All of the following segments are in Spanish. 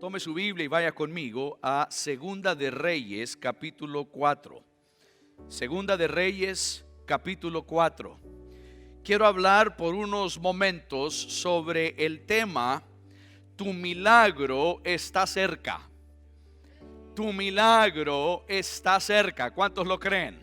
Tome su Biblia y vaya conmigo a Segunda de Reyes, capítulo 4. Segunda de Reyes, capítulo 4. Quiero hablar por unos momentos sobre el tema: tu milagro está cerca. Tu milagro está cerca. ¿Cuántos lo creen?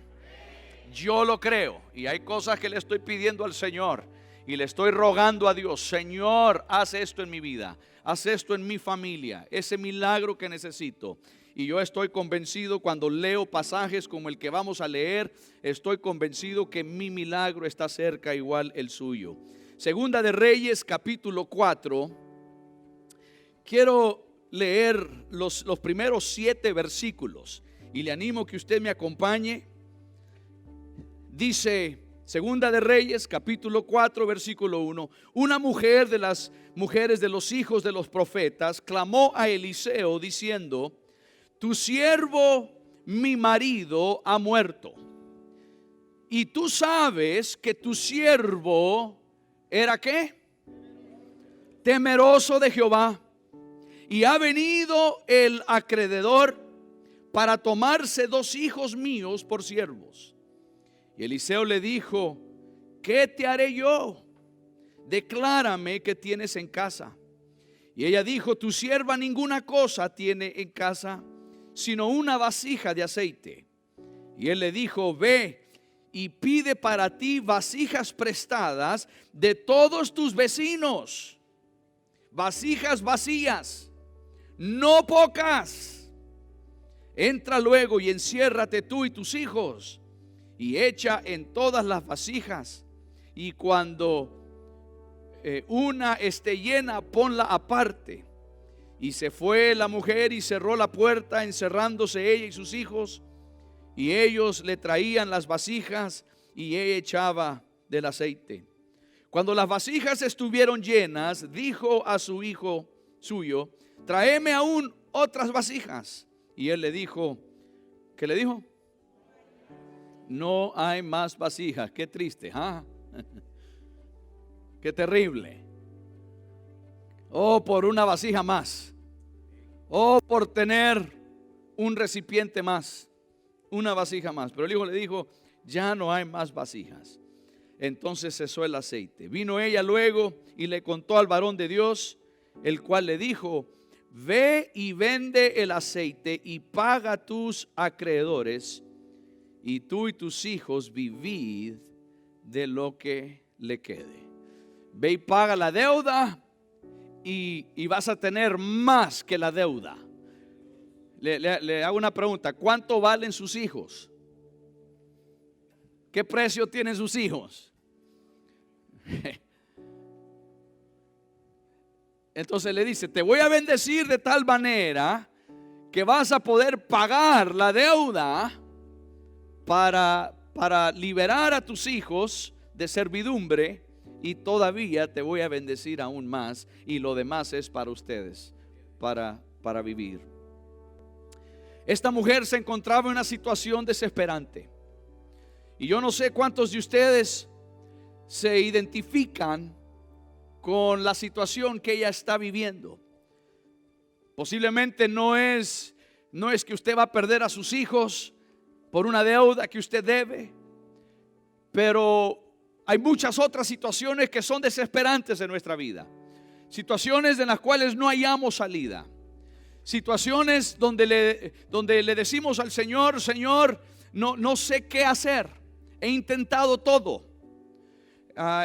Yo lo creo, y hay cosas que le estoy pidiendo al Señor y le estoy rogando a Dios: Señor, haz esto en mi vida, haz esto en mi familia, ese milagro que necesito. Y yo estoy convencido, cuando leo pasajes como el que vamos a leer, estoy convencido que mi milagro está cerca, igual el suyo. Segunda de Reyes, capítulo 4. Quiero leer los primeros 7 versículos y le animo que usted me acompañe. Dice Segunda de Reyes, capítulo 4, versículo 1. Una mujer de las mujeres de los hijos de los profetas clamó a Eliseo diciendo: tu siervo, mi marido, ha muerto, y tú sabes que tu siervo era ¿qué? Temeroso de Jehová, y ha venido el acreedor para tomarse 2 hijos míos por siervos. Y Eliseo le dijo: ¿qué te haré yo? Declárame qué tienes en casa. Y ella dijo: tu sierva ninguna cosa tiene en casa, sino una vasija de aceite. Y él le dijo: ve y pide para ti vasijas prestadas de todos tus vecinos, vasijas vacías, no pocas. Entra luego y enciérrate tú y tus hijos, y echa en todas las vasijas, y cuando una esté llena, ponla aparte. Y se fue la mujer y cerró la puerta, encerrándose ella y sus hijos, y ellos le traían las vasijas y ella echaba del aceite. Cuando las vasijas estuvieron llenas, dijo a su hijo suyo: tráeme aún otras vasijas. Y él le dijo, ¿qué le dijo? No hay más vasijas. Qué triste, ¿ah? Qué terrible. Oh, por una vasija más. Oh, por tener un recipiente más, una vasija más. Pero el hijo le dijo: ya no hay más vasijas. Entonces cesó el aceite. Vino ella luego y le contó al varón de Dios, el cual le dijo: ve y vende el aceite y paga a tus acreedores, y tú y tus hijos vivid de lo que le quede. Ve y paga la deuda, y vas a tener más que la deuda. Le hago una pregunta: ¿cuánto valen sus hijos? ¿Qué precio tienen sus hijos? Entonces le dice: te voy a bendecir de tal manera que vas a poder pagar la deuda para liberar a tus hijos de servidumbre, y todavía te voy a bendecir aún más, y lo demás es para ustedes, para vivir. Esta mujer se encontraba en una situación desesperante, y yo no sé cuántos de ustedes se identifican con la situación que ella está viviendo. Posiblemente no es que usted va a perder a sus hijos por una deuda que usted debe, pero hay muchas otras situaciones que son desesperantes en nuestra vida, situaciones en las cuales no hallamos salida, situaciones donde le decimos al Señor: Señor, no sé qué hacer, he intentado todo.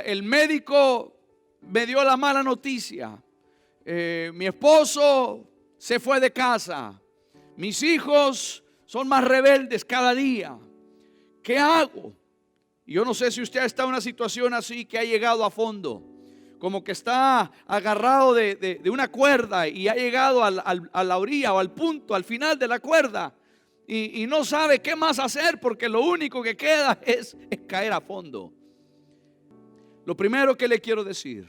El médico me dio la mala noticia, mi esposo se fue de casa, mis hijos son más rebeldes cada día. ¿Qué hago? Yo no sé si usted está en una situación así, que ha llegado a fondo, como que está agarrado de una cuerda y ha llegado a la orilla o al punto, al final de la cuerda, y no sabe qué más hacer, porque lo único que queda es caer a fondo. Lo primero que le quiero decir,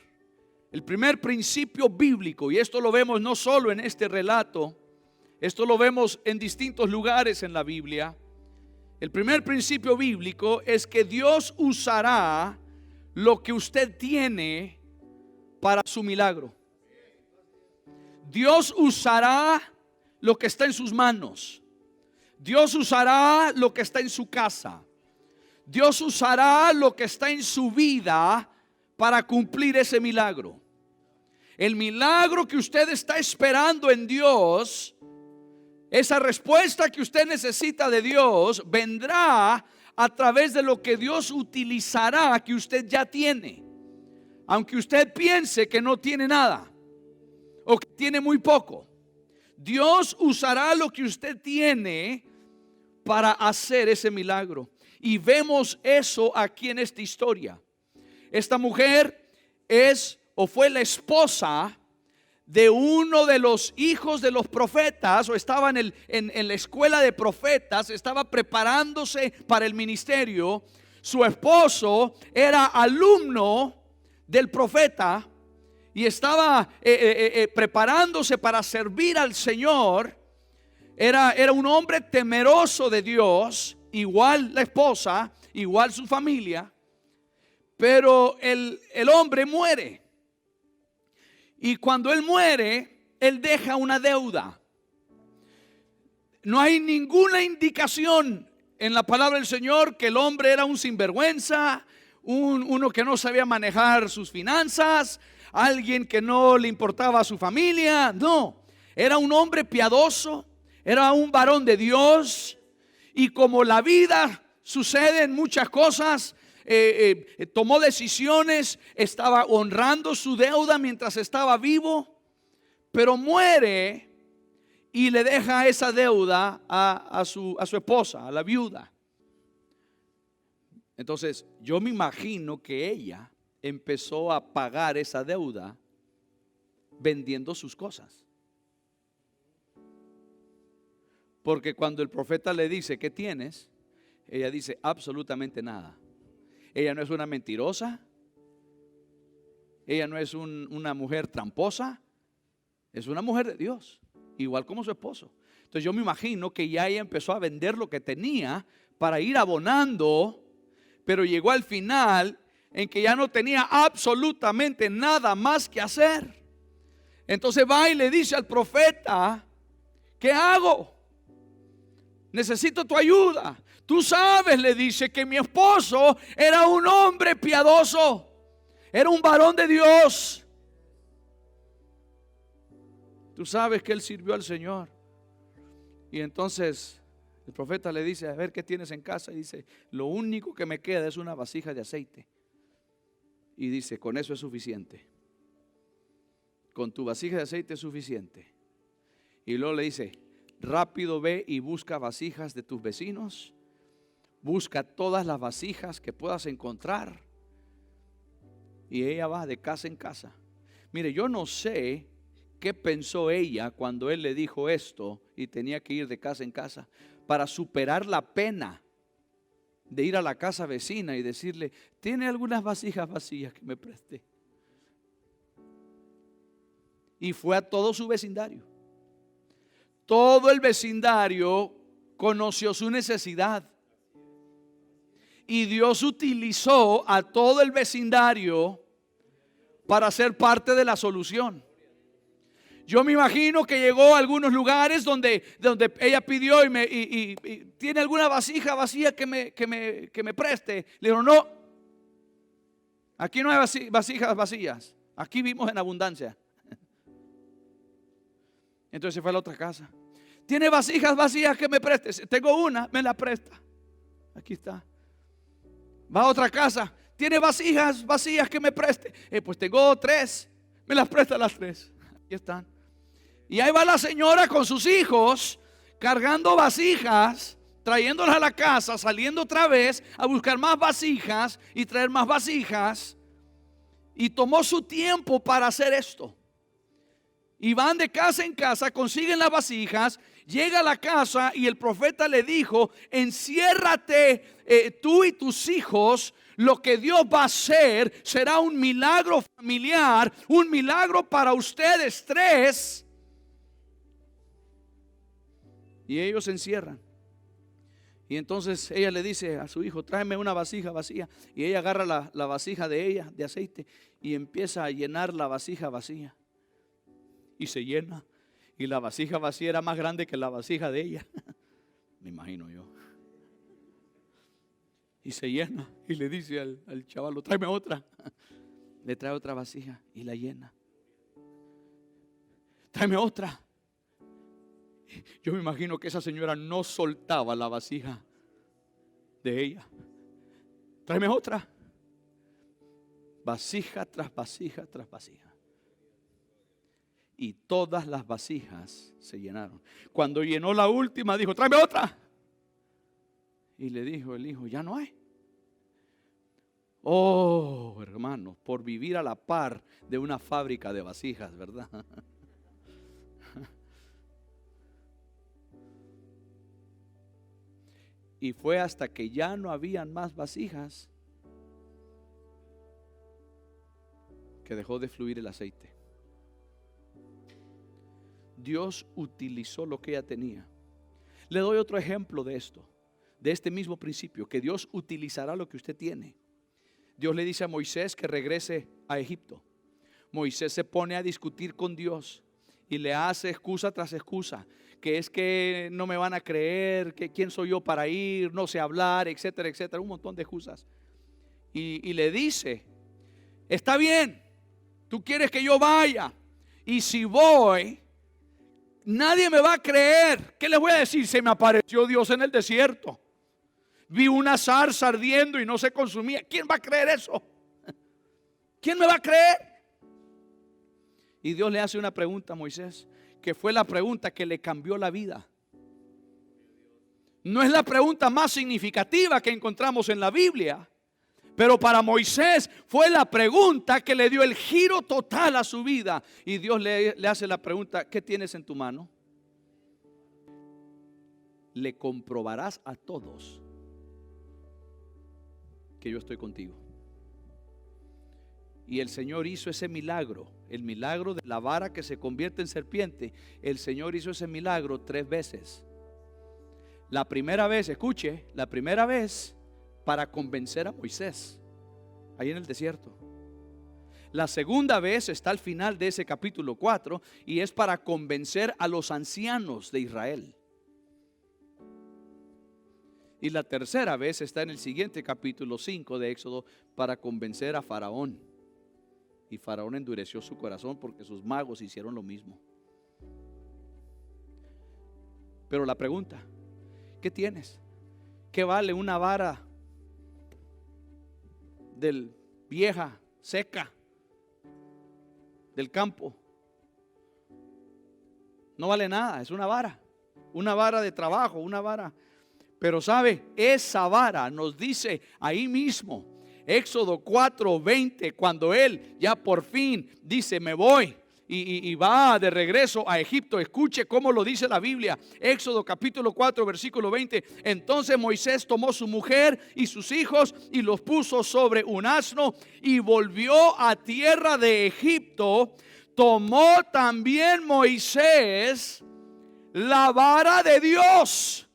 el primer principio bíblico, y esto lo vemos no solo en este relato, esto lo vemos en distintos lugares en la Biblia. El primer principio bíblico es que Dios usará lo que usted tiene para su milagro. Dios usará lo que está en sus manos. Dios usará lo que está en su casa. Dios usará lo que está en su vida para cumplir ese milagro. El milagro que usted está esperando en Dios, esa respuesta que usted necesita de Dios, vendrá a través de lo que Dios utilizará que usted ya tiene. Aunque usted piense que no tiene nada o que tiene muy poco, Dios usará lo que usted tiene para hacer ese milagro. Y vemos eso aquí en esta historia. Esta mujer es o fue la esposa de uno de los hijos de los profetas, o estaba en la escuela de profetas, estaba preparándose para el ministerio. Su esposo era alumno del profeta y estaba preparándose para servir al Señor. Era un hombre temeroso de Dios, igual la esposa, igual su familia. Pero el hombre muere. Y cuando él muere, él deja una deuda. No hay ninguna indicación en la palabra del Señor que el hombre era un sinvergüenza, uno que no sabía manejar sus finanzas, alguien que no le importaba a su familia. No, era un hombre piadoso, era un varón de Dios. Y como la vida sucede en muchas cosas, tomó decisiones, estaba honrando su deuda mientras estaba vivo, pero muere y le deja esa deuda a su esposa, a la viuda. Entonces yo me imagino que ella empezó a pagar esa deuda vendiendo sus cosas. Porque cuando el profeta le dice, ¿qué tienes? Ella dice, absolutamente nada. Ella no es una mentirosa. Ella no es una mujer tramposa. Es una mujer de Dios, igual como su esposo. Entonces yo me imagino que ya ella empezó a vender lo que tenía para ir abonando, pero llegó al final en que ya no tenía absolutamente nada más que hacer. Entonces va y le dice al profeta, ¿qué hago? Necesito tu ayuda. Tú sabes, le dice, que mi esposo era un hombre piadoso, era un varón de Dios. Tú sabes que él sirvió al Señor. Y entonces el profeta le dice, a ver, ¿qué tienes en casa? Y dice, lo único que me queda es una vasija de aceite. Y dice, con eso es suficiente. Con tu vasija de aceite es suficiente. Y luego le dice, rápido ve y busca vasijas de tus vecinos. Busca todas las vasijas que puedas encontrar. Y ella va de casa en casa. Mire, yo no sé qué pensó ella cuando él le dijo esto y tenía que ir de casa en casa para superar la pena de ir a la casa vecina y decirle, ¿tiene algunas vasijas vacías que me preste? Y fue a todo su vecindario. Todo el vecindario conoció su necesidad. Y Dios utilizó a todo el vecindario para ser parte de la solución. Yo me imagino que llegó a algunos lugares donde ella pidió y tiene alguna vasija vacía que me preste. Le dijeron, no, aquí no hay vasijas vacías, aquí vivimos en abundancia. Entonces fue a la otra casa. ¿Tiene vasijas vacías que me preste? Tengo una, me la presta. Aquí está. Va a otra casa. ¿Tiene vasijas vacías que me preste? Pues tengo 3, me las presta las 3. Aquí están. Y ahí va la señora con sus hijos cargando vasijas, trayéndolas a la casa, saliendo otra vez a buscar más vasijas y traer más vasijas. Y tomó su tiempo para hacer esto. Y van de casa en casa, consiguen las vasijas, llega a la casa y el profeta le dijo, enciérrate tú y tus hijos, lo que Dios va a hacer será un milagro familiar, un milagro para ustedes 3. Y ellos se encierran. Y entonces ella le dice a su hijo, tráeme una vasija vacía. Y ella agarra la vasija de ella, de aceite, y empieza a llenar la vasija vacía. y se llena. Y la vasija vacía era más grande que la vasija de ella. Me imagino yo. Y se llena y le dice al chaval, tráeme otra. Le trae otra vasija y la llena. Tráeme otra. Yo me imagino que esa señora no soltaba la vasija de ella. Tráeme otra. Vasija tras vasija tras vasija. Y todas las vasijas se llenaron. Cuando llenó la última, dijo, tráeme otra. Y le dijo el hijo, ya no hay. Oh, hermanos, por vivir a la par de una fábrica de vasijas, ¿verdad? Y fue hasta que ya no habían más vasijas que dejó de fluir el aceite. Dios utilizó lo que ella tenía. Le doy otro ejemplo de esto, de este mismo principio, que Dios utilizará lo que usted tiene. Dios le dice a Moisés que regrese a Egipto. Moisés se pone a discutir con Dios y le hace excusa tras excusa, que es que no me van a creer, que quién soy yo para ir, no sé hablar, etcétera, etcétera, un montón de excusas. Y le dice, está bien, tú quieres que yo vaya, y si voy, nadie me va a creer. ¿Qué les voy a decir? Se me apareció Dios en el desierto. Vi una zarza ardiendo y no se consumía. ¿Quién va a creer eso? ¿Quién me va a creer? Y Dios le hace una pregunta a Moisés, que fue la pregunta que le cambió la vida. No es la pregunta más significativa que encontramos en la Biblia, pero para Moisés fue la pregunta que le dio el giro total a su vida. Y Dios le hace la pregunta, ¿qué tienes en tu mano? Le comprobarás a todos que yo estoy contigo. Y el Señor hizo ese milagro, el milagro de la vara que se convierte en serpiente. El Señor hizo ese milagro 3 veces. La primera vez, escuche, la primera vez para convencer a Moisés, ahí en el desierto. La segunda vez está al final de ese capítulo 4 y es para convencer a los ancianos de Israel. Y la tercera vez está en el siguiente capítulo 5 de Éxodo para convencer a Faraón. Y Faraón endureció su corazón porque sus magos hicieron lo mismo. Pero la pregunta, ¿qué tienes? ¿Qué vale una vara del vieja, seca, del campo? No vale nada, es una vara de trabajo, una vara. Pero sabe, esa vara nos dice ahí mismo, Éxodo 4:20, cuando él ya por fin dice me voy y va de regreso a Egipto. Escuche cómo lo dice la Biblia. Éxodo capítulo 4 versículo 20. Entonces Moisés tomó su mujer y sus hijos y los puso sobre un asno y volvió a tierra de Egipto. Tomó también Moisés la vara de Dios.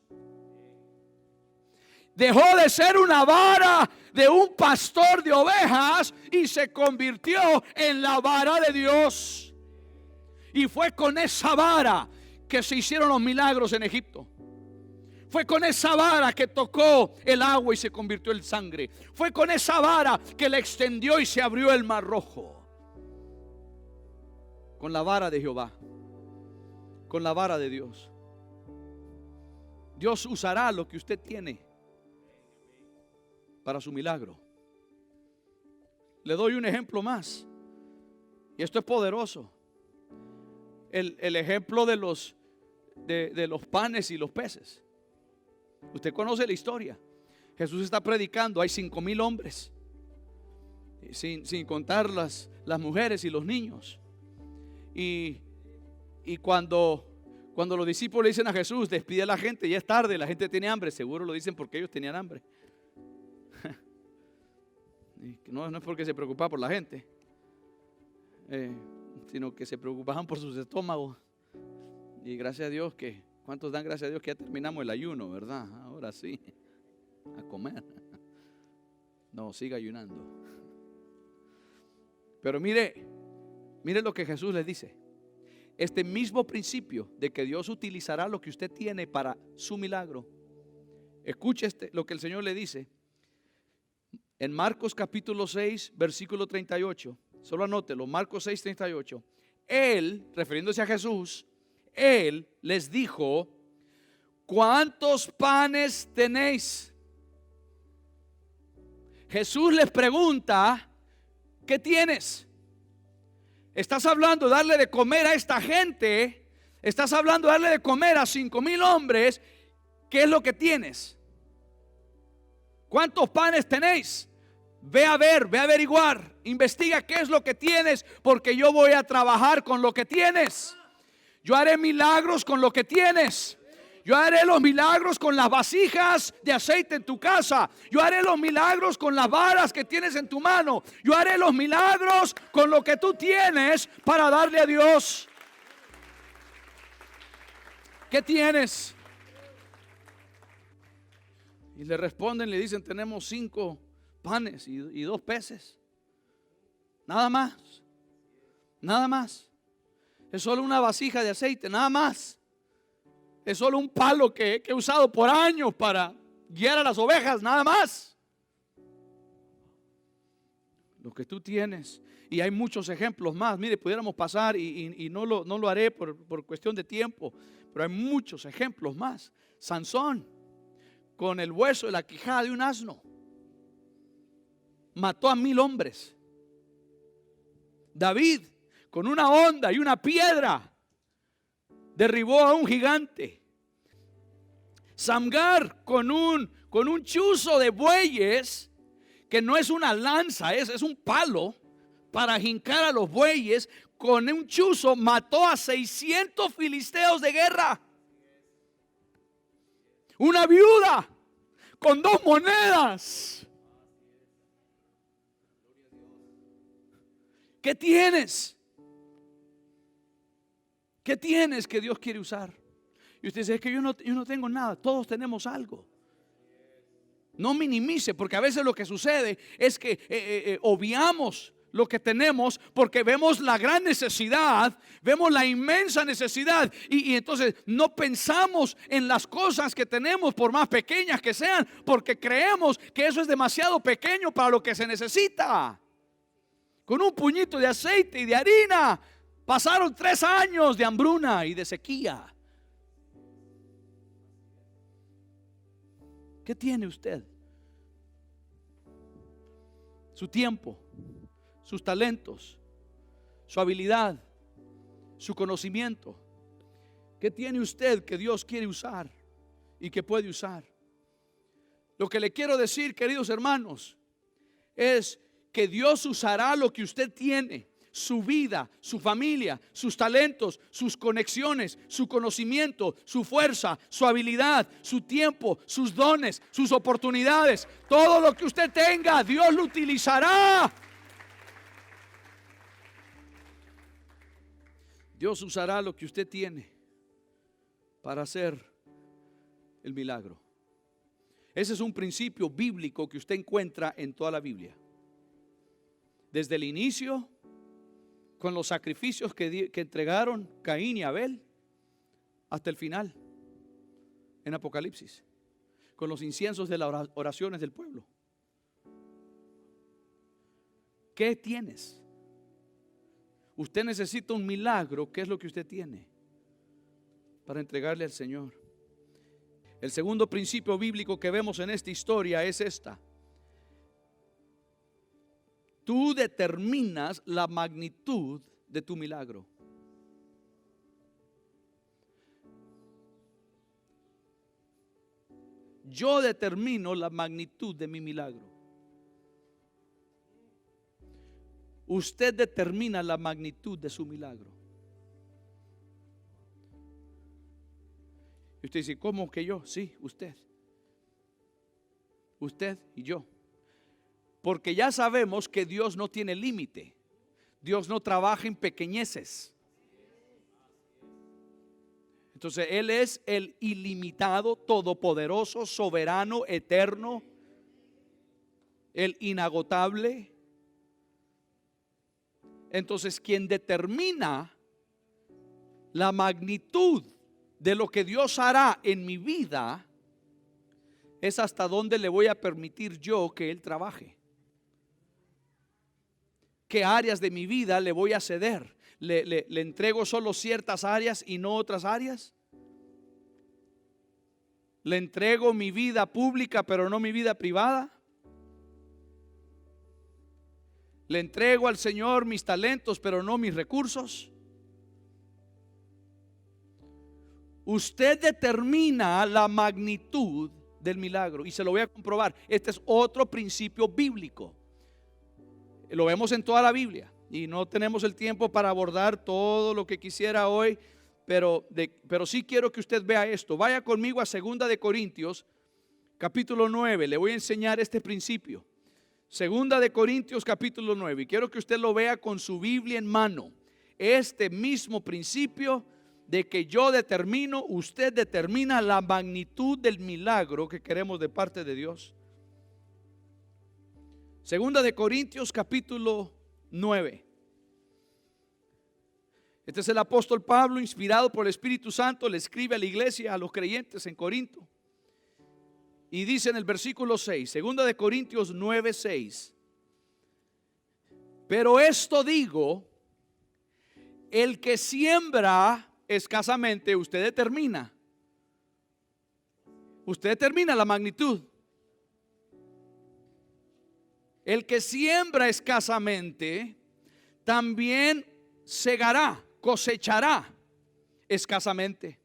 Dejó de ser una vara de un pastor de ovejas y se convirtió en la vara de Dios. Y fue con esa vara que se hicieron los milagros en Egipto. Fue con esa vara que tocó el agua y se convirtió en sangre. Fue con esa vara que le extendió y se abrió el mar rojo. Con la vara de Jehová, con la vara de Dios. Dios usará lo que usted tiene para su milagro. Le doy un ejemplo más, y esto es poderoso. El ejemplo de los panes y los peces. Usted conoce la historia. Jesús está predicando, hay 5,000 hombres, sin contar las mujeres y los niños. Y cuando los discípulos le dicen a Jesús, despide a la gente, ya es tarde, la gente tiene hambre. Seguro lo dicen porque ellos tenían hambre. No es porque se preocupaba por la gente, sino que se preocupaban por sus estómagos. Y gracias a Dios que, ¿cuántos dan gracias a Dios que ya terminamos el ayuno, verdad? Ahora sí, a comer. No, siga ayunando. Pero mire lo que Jesús les dice. este mismo principio de que Dios utilizará lo que usted tiene para su milagro. Escuche lo que el Señor le dice en Marcos capítulo 6 versículo 38. Solo anótelo, Marcos 6, 38. Él, refiriéndose a Jesús, Él les dijo: ¿cuántos panes tenéis? Jesús les pregunta: ¿qué tienes? Estás hablando de darle de comer a esta gente. Estás hablando de darle de comer a 5,000 hombres. ¿Qué es lo que tienes? ¿Cuántos panes tenéis? Ve a ver, ve a averiguar. Investiga qué es lo que tienes, porque yo voy a trabajar con lo que tienes. Yo haré milagros con lo que tienes. Yo haré los milagros con las vasijas de aceite en tu casa. Yo haré los milagros con las varas que tienes en tu mano. Yo haré los milagros con lo que tú tienes para darle a Dios. ¿Qué tienes? Y le responden, le dicen: tenemos 5 panes y 2 peces. Nada más. Nada más. Es solo una vasija de aceite, nada más. Es solo un palo que he usado por años para guiar a las ovejas, nada más. Lo que tú tienes. Y hay muchos ejemplos más. Mire, pudiéramos pasar y no lo haré por cuestión de tiempo, pero hay muchos ejemplos más. Sansón, con el hueso de la quijada de un asno, mató a 1,000 hombres. David, con una honda y una piedra, derribó a un gigante. Samgar, con un chuzo de bueyes, que no es una lanza, es un palo para jincar a los bueyes. Con un chuzo mató a 600 filisteos de guerra. Una viuda con 2 monedas. ¿Qué tienes? ¿Qué tienes que Dios quiere usar? Y usted dice: es que yo no tengo nada. Todos tenemos algo. No minimice, porque a veces lo que sucede es que obviamos lo que tenemos porque vemos la gran necesidad, vemos la inmensa necesidad, y entonces no pensamos en las cosas que tenemos, por más pequeñas que sean, porque creemos que eso es demasiado pequeño para lo que se necesita. Con un puñito de aceite y de harina pasaron 3 años de hambruna y de sequía. ¿Qué tiene usted? Su tiempo, sus talentos, su habilidad, su conocimiento. ¿Qué tiene usted que Dios quiere usar y que puede usar? Lo que le quiero decir, queridos hermanos, es que Dios usará lo que usted tiene: su vida, su familia, sus talentos, sus conexiones, su conocimiento, su fuerza, su habilidad, su tiempo, sus dones, sus oportunidades. Todo lo que usted tenga, Dios lo utilizará. Dios usará lo que usted tiene para hacer el milagro. Ese es un principio bíblico que usted encuentra en toda la Biblia. Desde el inicio, con los sacrificios que entregaron Caín y Abel, hasta el final, en Apocalipsis, con los inciensos de las oraciones del pueblo. ¿Qué tienes? Usted necesita un milagro. ¿Qué es lo que usted tiene para entregarle al Señor? El segundo principio bíblico que vemos en esta historia es esta: tú determinas la magnitud de tu milagro. Yo determino la magnitud de mi milagro. Usted determina la magnitud de su milagro. Y usted dice: ¿cómo que yo? Sí, usted. Usted y yo. Porque ya sabemos que Dios no tiene límite. Dios no trabaja en pequeñeces. Entonces Él es el ilimitado, todopoderoso, soberano, eterno, el inagotable. Entonces quien determina la magnitud de lo que Dios hará en mi vida es hasta dónde le voy a permitir yo que Él trabaje. ¿Qué áreas de mi vida le voy a ceder? ¿Le entrego solo ciertas áreas y no otras áreas? ¿Le entrego mi vida pública pero no mi vida privada? ¿Le entrego al Señor mis talentos pero no mis recursos? Usted determina la magnitud del milagro y se lo voy a comprobar. Este es otro principio bíblico. Lo vemos en toda la Biblia y no tenemos el tiempo para abordar todo lo que quisiera hoy, pero sí quiero que usted vea esto. Vaya conmigo a 2 de Corintios capítulo 9. Le voy a enseñar este principio. 2 de Corintios capítulo 9. Y quiero que usted lo vea con su Biblia en mano. Este mismo principio de que yo determino, usted determina la magnitud del milagro que queremos de parte de Dios. 2 de Corintios capítulo 9. Este es el apóstol Pablo, inspirado por el Espíritu Santo, le escribe a la iglesia, a los creyentes en Corinto. Y dice en el versículo 6, 2 de Corintios 9, 6. Pero esto digo, el que siembra escasamente, usted determina la magnitud. El que siembra escasamente también segará, cosechará escasamente.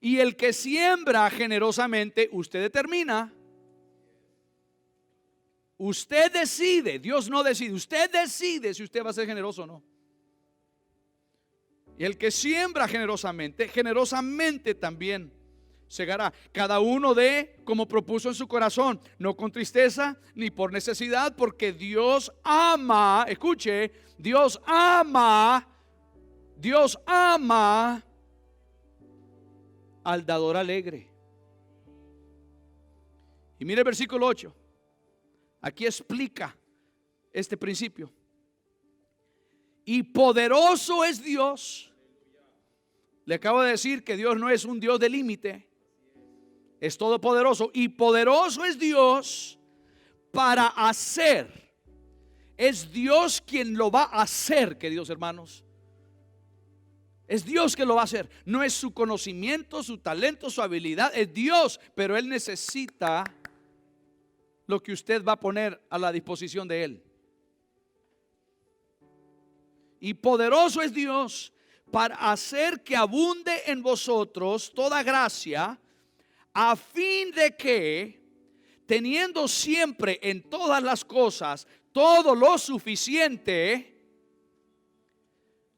Y el que siembra generosamente, usted determina. Usted decide, Dios no decide, usted decide si usted va a ser generoso o no. Y el que siembra generosamente, generosamente también segará. Cada uno dé como propuso en su corazón, no con tristeza ni por necesidad, porque Dios ama, escuche, Dios ama al dador alegre. Y mire el versículo 8. Aquí explica este principio. Y poderoso es Dios. Le acabo de decir que Dios no es un Dios de límite, es todopoderoso. Y poderoso es Dios para hacer. Es Dios quien lo va a hacer, queridos hermanos. Es Dios que lo va a hacer. No es su conocimiento, su talento, su habilidad. Es Dios, pero Él necesita lo que usted va a poner a la disposición de Él. Y poderoso es Dios para hacer que abunde en vosotros toda gracia, a fin de que, teniendo siempre en todas las cosas todo lo suficiente,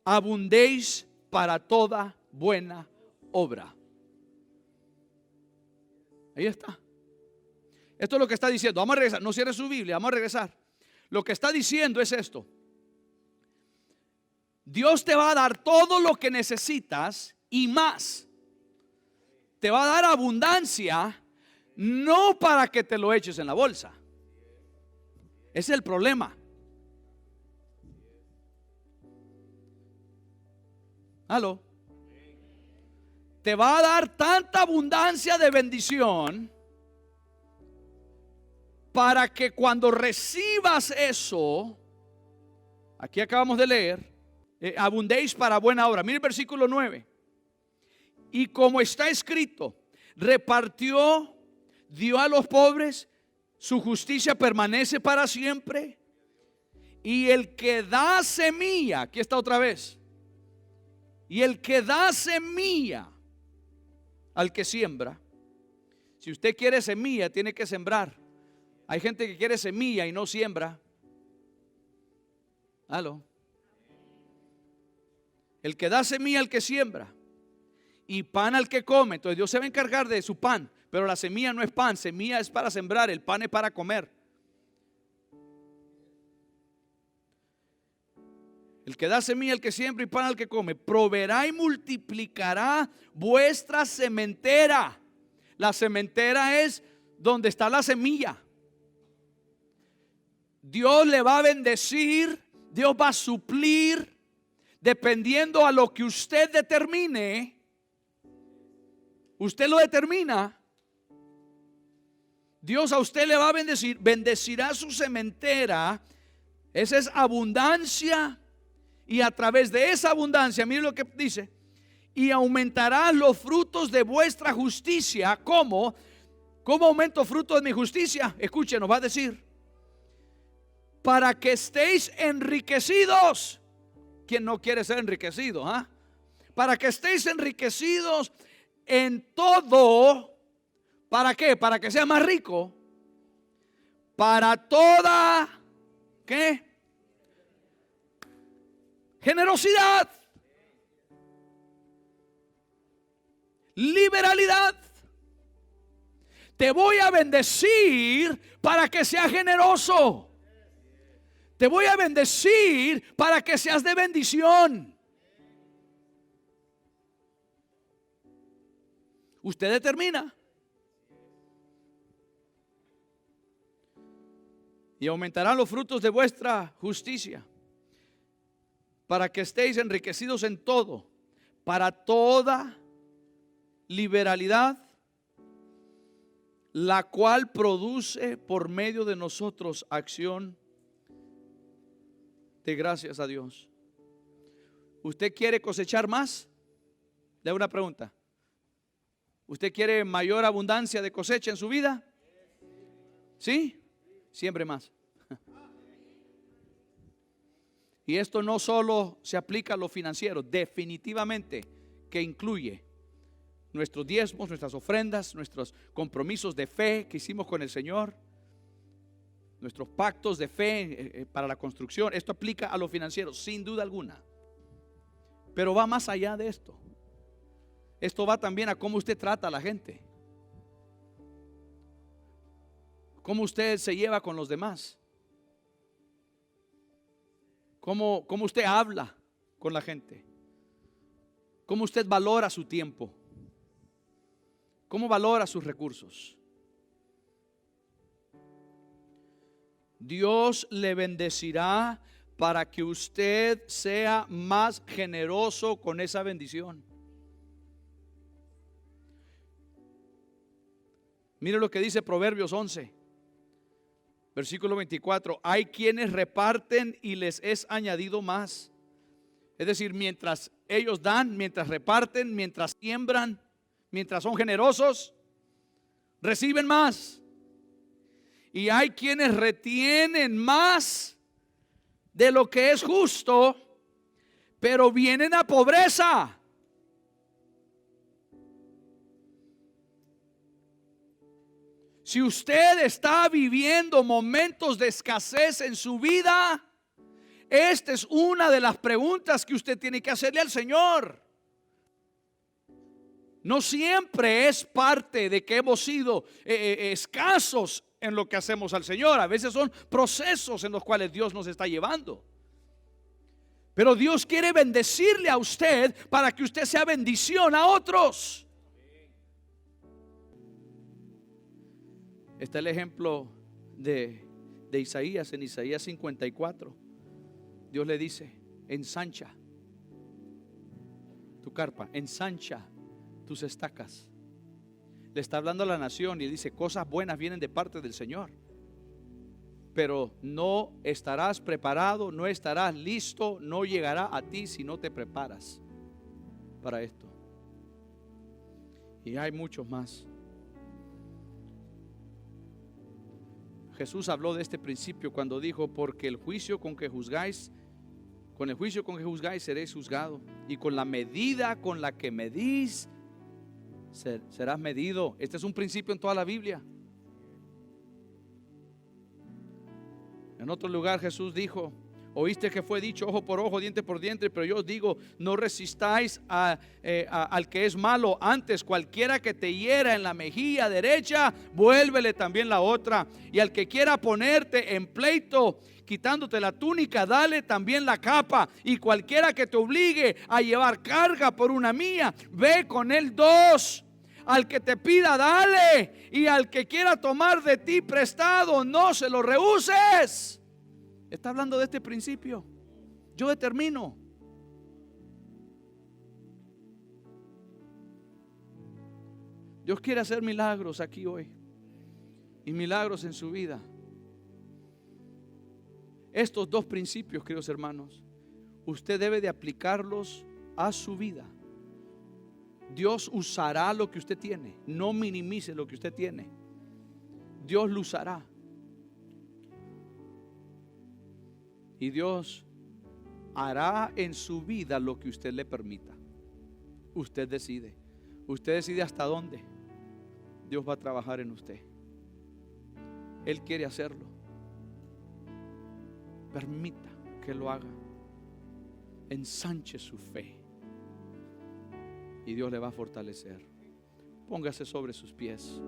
abundéis para toda buena obra. Ahí está. Esto es lo que está diciendo. Vamos a regresar. No cierre su Biblia, vamos a regresar. Lo que está diciendo es esto. Dios te va a dar todo lo que necesitas y más. Te va a dar abundancia, no para que te lo eches en la bolsa. Ese es el problema. ¿Aló? Te va a dar tanta abundancia de bendición para que cuando recibas eso, aquí acabamos de leer, abundéis para buena obra. Mire el versículo 9. Y como está escrito, repartió, dio a los pobres, su justicia permanece para siempre. Y el que da semilla, aquí está otra vez. Y el que da semilla al que siembra. Si usted quiere semilla, tiene que sembrar. Hay gente que quiere semilla y no siembra. ¿Aló? El que da semilla al que siembra y pan al que come. Entonces Dios se va a encargar de su pan, pero la semilla no es pan, semilla es para sembrar, el pan es para comer. El que da semilla al que siembra y pan al que come, proveerá y multiplicará vuestra sementera. La sementera es donde está la semilla. Dios le va a bendecir, Dios va a suplir, dependiendo a lo que usted determine, usted lo determina. Dios a usted le va a bendecir, bendecirá su sementera. Esa es abundancia. Y a través de esa abundancia, mire lo que dice, y aumentará los frutos de vuestra justicia. ¿Cómo? ¿Cómo aumento frutos de mi justicia? Escuchen, nos va a decir, para que estéis enriquecidos. ¿Quién no quiere ser enriquecido? Para que estéis enriquecidos en todo. ¿Para qué? Para que sea más rico. Para toda, ¿qué? Generosidad, liberalidad. Te voy a bendecir para que seas generoso. Te voy a bendecir para que seas de bendición. Usted determina. Y aumentarán los frutos de vuestra justicia, para que estéis enriquecidos en todo, para toda liberalidad, la cual produce por medio de nosotros acción de gracias a Dios. ¿Usted quiere cosechar más? Le hago una pregunta. ¿Usted quiere mayor abundancia de cosecha en su vida? ¿Sí? Siempre más. Y esto no solo se aplica a lo financiero, definitivamente que incluye nuestros diezmos, nuestras ofrendas, nuestros compromisos de fe que hicimos con el Señor, nuestros pactos de fe para la construcción. Esto aplica a lo financiero, sin duda alguna. Pero va más allá de esto. Esto va también a cómo usted trata a la gente, cómo usted se lleva con los demás, cómo usted habla con la gente, cómo usted valora su tiempo, cómo valora sus recursos. Dios le bendecirá para que usted sea más generoso con esa bendición. Mire lo que dice Proverbios 11, versículo 24. Hay quienes reparten y les es añadido más. Es decir, mientras ellos dan, mientras reparten, mientras siembran, mientras son generosos, reciben más. Y hay quienes retienen más de lo que es justo, pero vienen a pobreza. Si usted está viviendo momentos de escasez en su vida, esta es una de las preguntas que usted tiene que hacerle al Señor. No siempre es parte de que hemos sido escasos en lo que hacemos al Señor. A veces son procesos en los cuales Dios nos está llevando. Pero Dios quiere bendecirle a usted para que usted sea bendición a otros. Está el ejemplo de Isaías, en Isaías 54. Dios le dice: ensancha tu carpa, ensancha tus estacas. Le está hablando a la nación y dice: cosas buenas vienen de parte del Señor, pero no estarás preparado, no estarás listo, no llegará a ti si no te preparas para esto. Y hay muchos más. Jesús habló de este principio cuando dijo: porque el juicio con que juzgáis, con el juicio con que juzgáis seréis juzgado, y con la medida con la que medís serás medido. Este es un principio en toda la Biblia. En otro lugar Jesús dijo: oíste que fue dicho ojo por ojo, diente por diente, pero yo os digo, no resistáis al que es malo. Antes, cualquiera que te hiera en la mejilla derecha, vuélvele también la otra. Y al que quiera ponerte en pleito, quitándote la túnica, dale también la capa. Y cualquiera que te obligue a llevar carga por una milla, ve con él dos. Al que te pida, dale. Y al que quiera tomar de ti prestado, no se lo rehuses. Está hablando de este principio. Yo determino. Dios quiere hacer milagros aquí hoy. Y milagros en su vida. Estos dos principios, queridos hermanos, usted debe de aplicarlos a su vida. Dios usará lo que usted tiene. No minimice lo que usted tiene. Dios lo usará. Y Dios hará en su vida lo que usted le permita. Usted decide. Usted decide hasta dónde Dios va a trabajar en usted. Él quiere hacerlo. Permita que lo haga. Ensanche su fe. Y Dios le va a fortalecer. Póngase sobre sus pies.